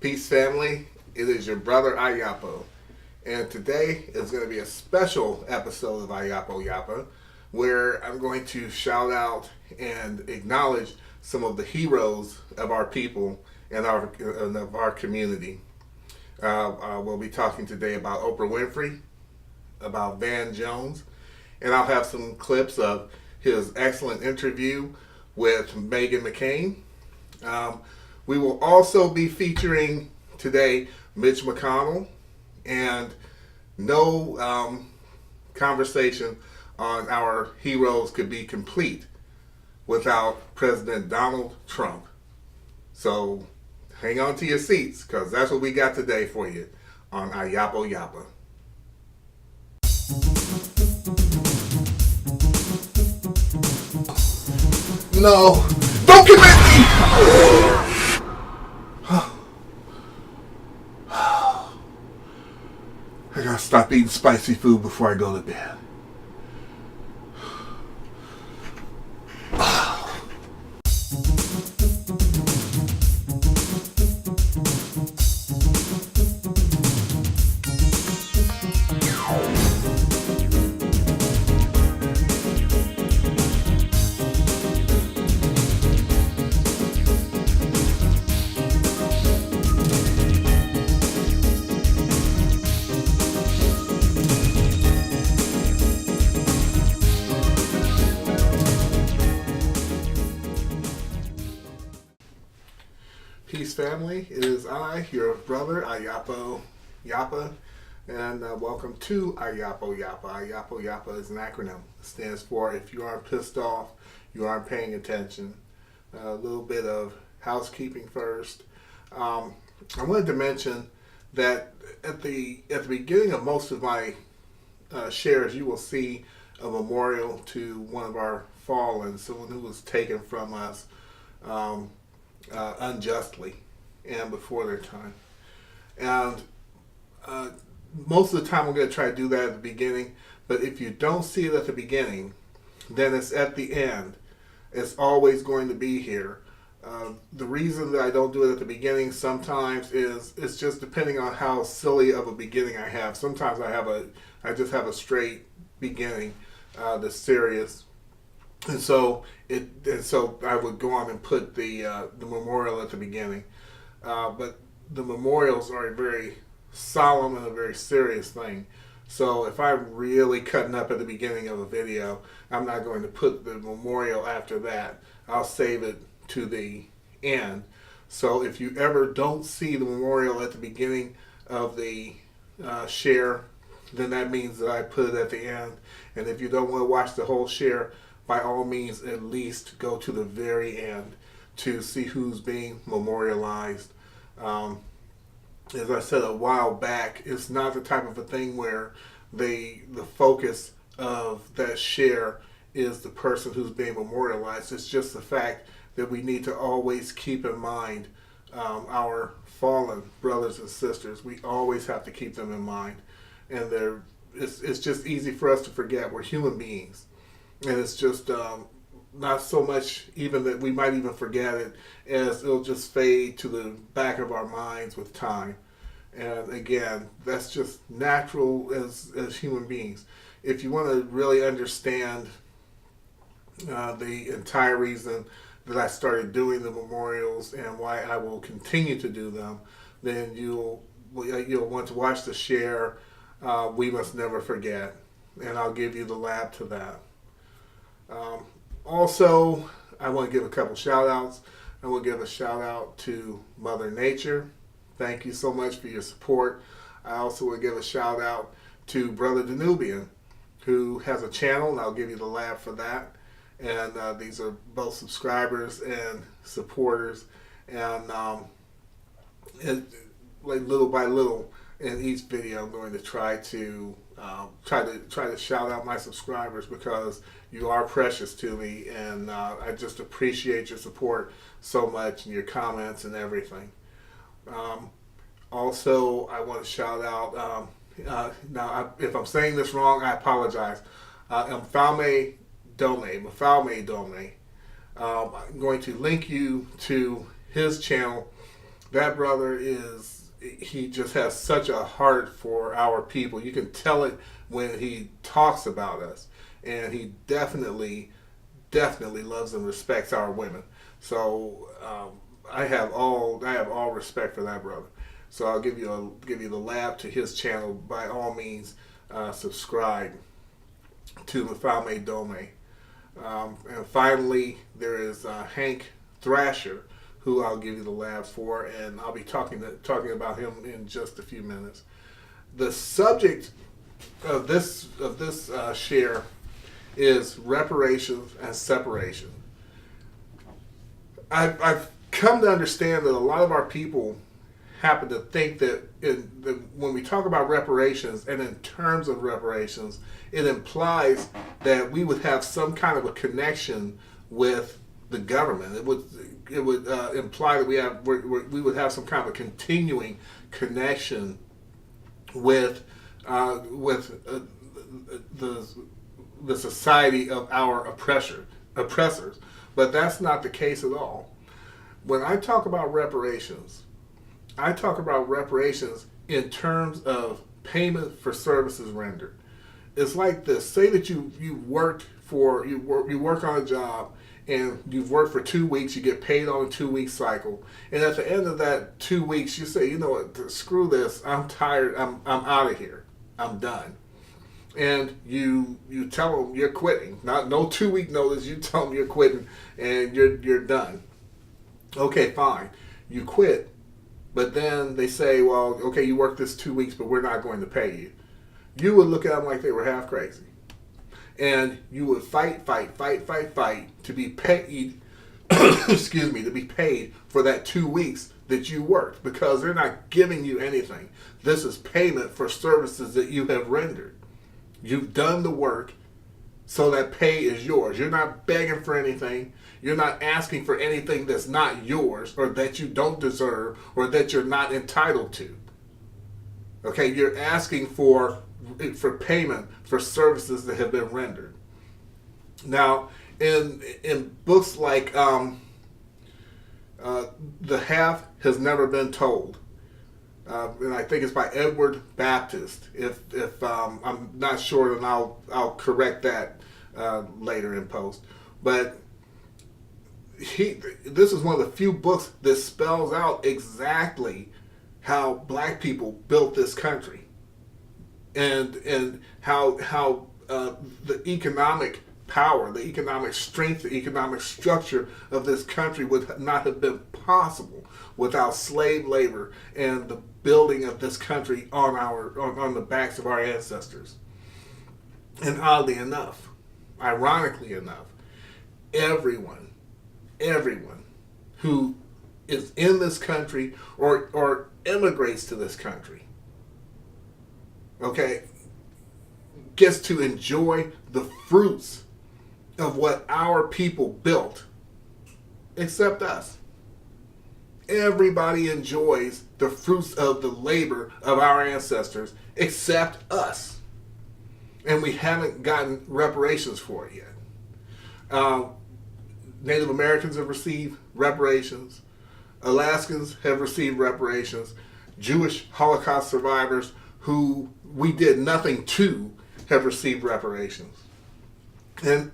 Peace family, it is your brother Iyapo, and today is going to be a special episode of Iyapo Yapa where I'm going to shout out and acknowledge some of the heroes of our people and of our community. We'll be talking today about Oprah Winfrey, about Van Jones, and I'll have some clips of his excellent interview with Meghan McCain. We will also be featuring today Mitch McConnell, and no conversation on our heroes could be complete without President Donald Trump. So hang on to your seats, because that's what we got today for you on Iyapo Yapa. No, don't commit me! I gotta stop eating spicy food before I go to bed. Peace family, it is I, your brother Iyapo Yapa, and welcome to Iyapo Yapa. Iyapo Yapa is an acronym. It stands for if you aren't pissed off, you aren't paying attention. A little bit of housekeeping first. I wanted to mention that at the beginning of most of my shares, you will see a memorial to one of our fallen, someone who was taken from us unjustly and before their time. And most of the time I'm going to try to do that at the beginning, but if you don't see it at the beginning, then it's at the end. It's always going to be here. The reason that I don't do it at the beginning sometimes is it's just depending on how silly of a beginning I have. Sometimes I just have a straight beginning that's serious. And so I would go on and put the memorial at the beginning, but the memorials are a very solemn and a very serious thing. So if I'm really cutting up at the beginning of a video, I'm not going to put the memorial after that. I'll save it to the end. So if you ever don't see the memorial at the beginning of the share, then that means that I put it at the end. And if you don't want to watch the whole share, by all means, at least go to the very end to see who's being memorialized. As I said a while back, it's not the type of a thing where the focus of that share is the person who's being memorialized. It's just the fact that we need to always keep in mind our fallen brothers and sisters. We always have to keep them in mind. And it's just easy for us to forget. We're human beings. And it's just not so much even that we might even forget it, as it'll just fade to the back of our minds with time. And again, that's just natural as human beings. If you want to really understand the entire reason that I started doing the memorials and why I will continue to do them, then you'll want to watch the share, We Must Never Forget. And I'll give you the lab to that. Also, I want to give a couple shout outs. I will give a shout out to Mother Nature. Thank you so much for your support. I also want to give a shout out to Brother DNUBIAN, who has a channel, and I'll give you the lab for that. And these are both subscribers and supporters. And like little by little in each video, I'm going to try to shout out my subscribers, because you are precious to me, and I just appreciate your support so much and your comments and everything. Also, I want to shout out, now if I'm saying this wrong, I apologize. MFALME Dome. I'm going to link you to his channel That brother he just has such a heart for our people. You can tell it when he talks about us. And he definitely loves and respects our women. So I have all respect for that brother. So I'll give you the lab to his channel. By all means, subscribe to MFALME Dome. And finally, there is Hank Thrasher, who I'll give you the lab for, and I'll be talking about him in just a few minutes. The subject of this share is reparations and separation. I've come to understand that a lot of our people happen to think that when we talk about reparations and in terms of reparations, it implies that we would have some kind of a connection with the government. It would imply that we would have some kind of a continuing connection with the society of our oppressors. But that's not the case at all. When I talk about reparations, I talk about reparations in terms of payment for services rendered. It's like this. Say that you work on a job and you've worked for 2 weeks, you get paid on a 2-week cycle, and at the end of that 2 weeks you say, you know what, screw this, I'm tired, I'm out of here, I'm done. And you tell them you're quitting. No 2-week notice. You tell them you're quitting and you're done. Okay, fine. You quit, but then they say, well, okay, you worked this 2 weeks, but we're not going to pay you. You would look at them like they were half crazy, and you would fight to be paid. Excuse me, to be paid for that 2 weeks that you worked, because they're not giving you anything. This is payment for services that you have rendered. You've done the work, so that pay is yours. You're not begging for anything. You're not asking for anything that's not yours, or that you don't deserve, or that you're not entitled to. Okay, you're asking for payment for services that have been rendered. Now, in books like The Half Has Never Been Told, and I think it's by Edward Baptist. If I'm not sure, then I'll correct that later in post. But this is one of the few books that spells out exactly how black people built this country, and how the economic power, the economic strength, the economic structure of this country would not have been possible without slave labor and the building of this country on the backs of our ancestors. And oddly enough, ironically enough, everyone who is in this country or immigrates to this country, okay, gets to enjoy the fruits of what our people built, except us. Everybody enjoys the fruits of the labor of our ancestors except us. And we haven't gotten reparations for it yet. Native Americans have received reparations. Alaskans have received reparations. Jewish Holocaust survivors who we did nothing to have received reparations. And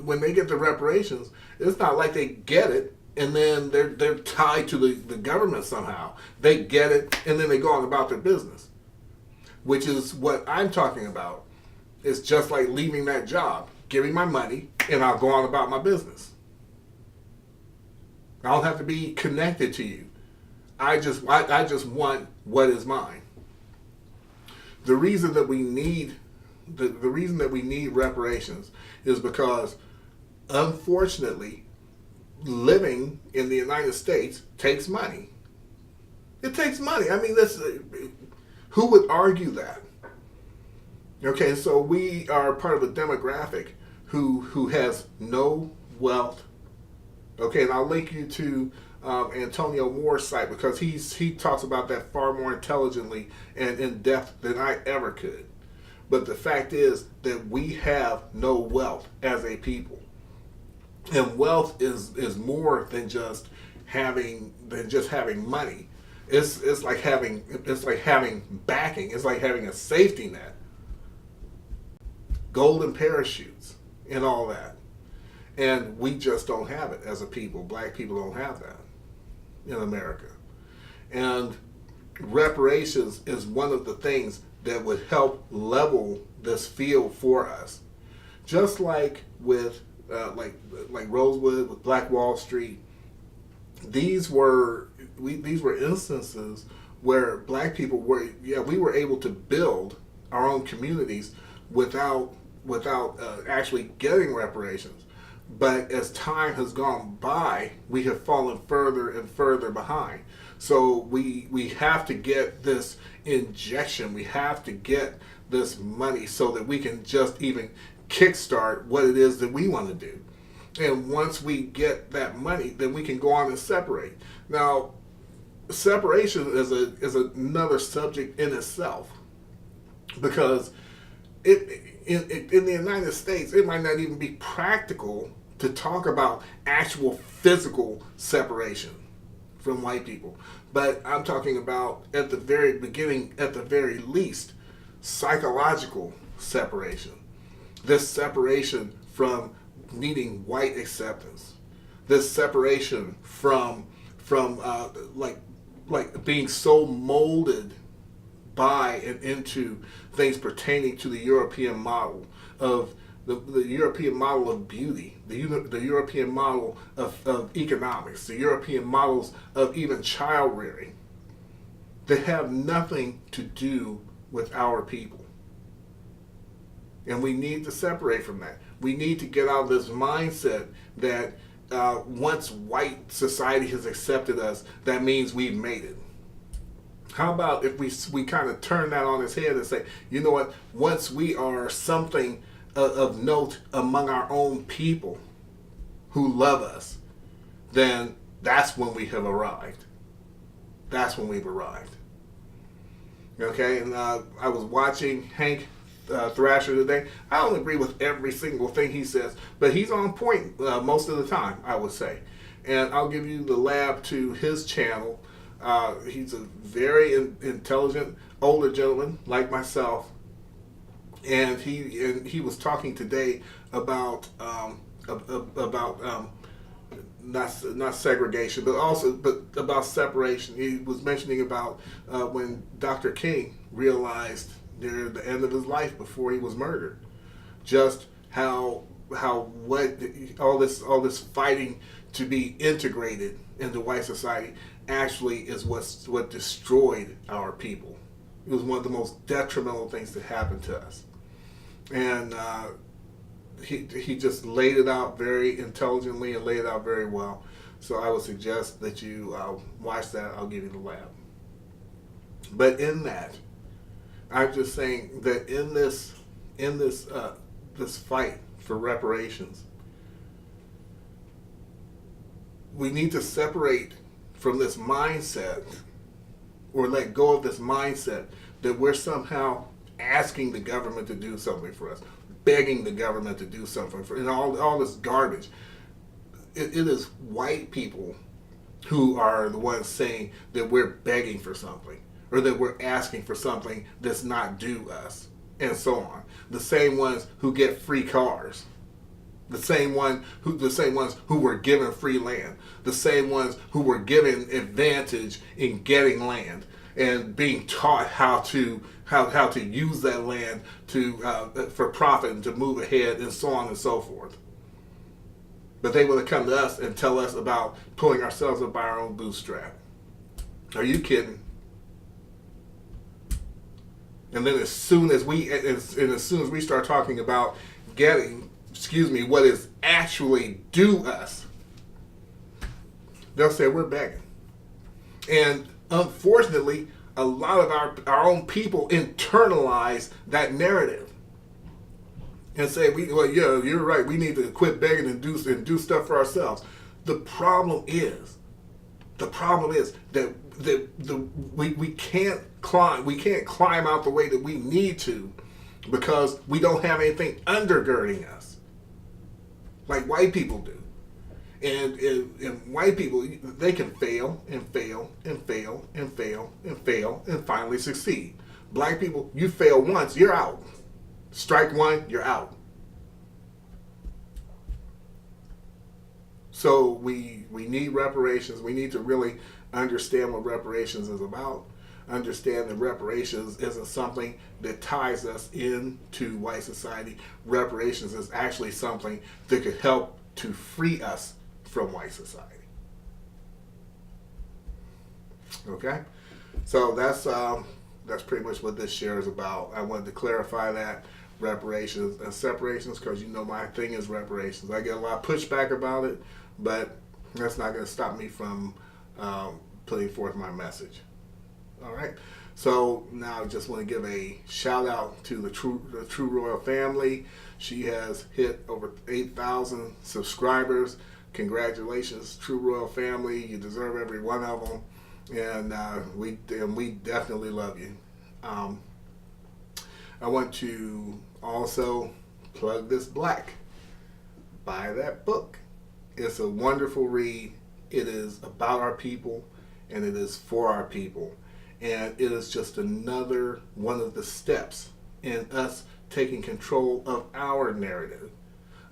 when they get the reparations, it's not like they get it and then they're tied to the government somehow. They get it and then they go on about their business, which is what I'm talking about. It's just like leaving that job, giving my money, and I'll go on about my business. I don't have to be connected to you. I just want what is mine. The reason that we need reparations is because, unfortunately, living in the United States takes money. It takes money. I mean, who would argue that? Okay, so we are part of a demographic who has no wealth. Okay, and I'll link you to Antonio Moore's site, because he talks about that far more intelligently and in depth than I ever could. But the fact is that we have no wealth as a people. And wealth is more than just having money. It's like having backing. It's like having a safety net, golden parachutes, and all that. And we just don't have it as a people. Black people don't have that in America. And reparations is one of the things that would help level this field for us. Just like with like Rosewood with Black Wall Street, these were instances where black people we were able to build our own communities without actually getting reparations. But as time has gone by, we have fallen further and further behind. So we have to get this injection. We have to get this money so that we can just even kickstart what it is that we want to do. And once we get that money, then we can go on and separate. Now, separation is another subject in itself, because in the United States, it might not even be practical to talk about actual physical separation from white people. But I'm talking about, at the very beginning, at the very least, psychological separation. This separation from needing white acceptance. This separation from like being so molded by and into things pertaining to the European model of the European model of beauty, the European model of economics, the European models of even child rearing, that have nothing to do with our people. And we need to separate from that. We need to get out of this mindset that once white society has accepted us, that means we've made it. How about if we kind of turn that on its head and say, you know what, once we are something of note among our own people who love us, then that's when we have arrived. That's when we've arrived. Okay, and I was watching Hank Thrasher today. I don't agree with every single thing he says, but he's on point most of the time, I would say. And I'll give you the lab to his channel. He's a very intelligent older gentleman like myself, and he was talking today about not segregation, but about separation. He was mentioning about when Dr. King realized near the end of his life before he was murdered, just how what all this fighting to be integrated into white society actually is what destroyed our people. It was one of the most detrimental things that happened to us, and he just laid it out very intelligently and laid it out very well. So I would suggest that you watch that. I'll give you the lab. But in that, I'm just saying that in this fight for reparations, we need to separate from this mindset, or let go of this mindset that we're somehow asking the government to do something for us, begging the government to do something for, and all this garbage. It is white people who are the ones saying that we're begging for something, or that we're asking for something that's not due us, and so on. The same ones who get free cars, the same ones who were given free land, the same ones who were given advantage in getting land and being taught how to use that land for profit and to move ahead, and so on and so forth. But they want to come to us and tell us about pulling ourselves up by our own bootstrap. Are you kidding? And then as soon as we start talking about getting, what is actually due us, they'll say we're begging. And unfortunately, a lot of our own people internalize that narrative and say, yeah, you're right, we need to quit begging and do stuff for ourselves. The problem is that we can't climb out the way that we need to, because we don't have anything undergirding us like white people do. And white people, they can fail and fail and fail and fail and fail and finally succeed. Black people, you fail once, you're out. Strike one, you're out. So we need reparations. We need to really understand what reparations is about. Understand that reparations isn't something that ties us into white society. Reparations is actually something that could help to free us from white society. Okay, so that's pretty much what this share is about. I wanted to clarify that reparations and separations, because you know my thing is reparations. I get a lot of pushback about it, but that's not going to stop me from putting forth my message. All right. So now I just want to give a shout out to the True Royal family. She has hit over 8,000 subscribers. Congratulations, True Royal family. You deserve every one of them, and we definitely love you. I want to also plug this Black. Buy that book. It's a wonderful read. It is about our people, and it is for our people. And it is just another one of the steps in us taking control of our narrative.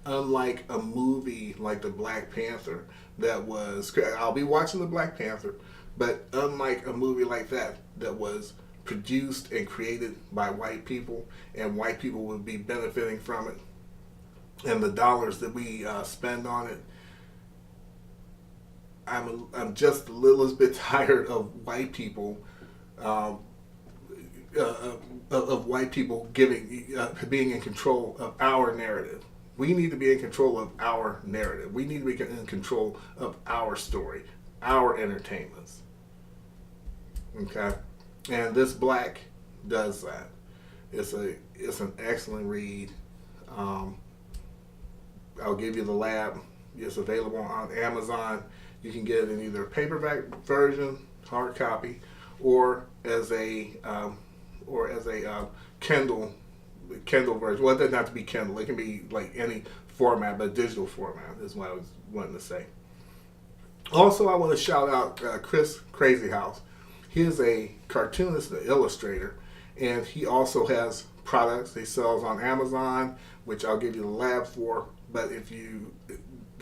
Unlike a movie like the Black Panther that was, I'll be watching the Black Panther, but unlike a movie like that was produced and created by white people, and white people would be benefiting from it, and the dollars that we spend on it, I'm just a little bit tired of white people. Of white people being in control of our narrative. We need to be in control of our narrative. We need to be in control of our story, our entertainments. Okay, and this Black does that. It's an excellent read. I'll give you the lab. It's available on Amazon. You can get it in either a paperback version, hard copy, or as a Kindle version. Well, it doesn't have to be Kindle. It can be like any format, but digital format is what I was wanting to say. Also, I want to shout out Chris CRAZYHOUSE. He is a cartoonist and illustrator, and he also has products he sells on Amazon, which I'll give you the lab for. But if you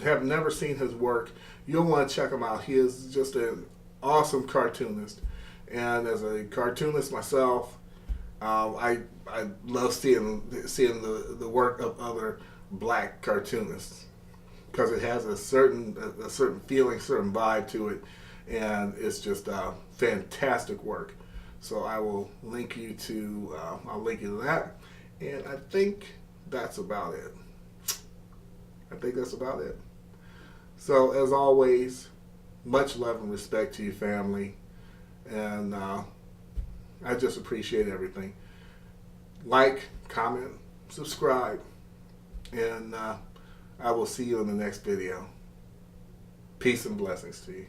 have never seen his work, you'll want to check him out. He is just an awesome cartoonist. And as a cartoonist myself, I love seeing the work of other Black cartoonists, because it has a certain feeling, certain vibe to it, and it's just fantastic work. So I will link you to that, and I think that's about it. So as always, much love and respect to you, family. And I just appreciate everything. Like, comment, subscribe, and I will see you in the next video. Peace and blessings to you.